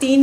3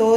2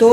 2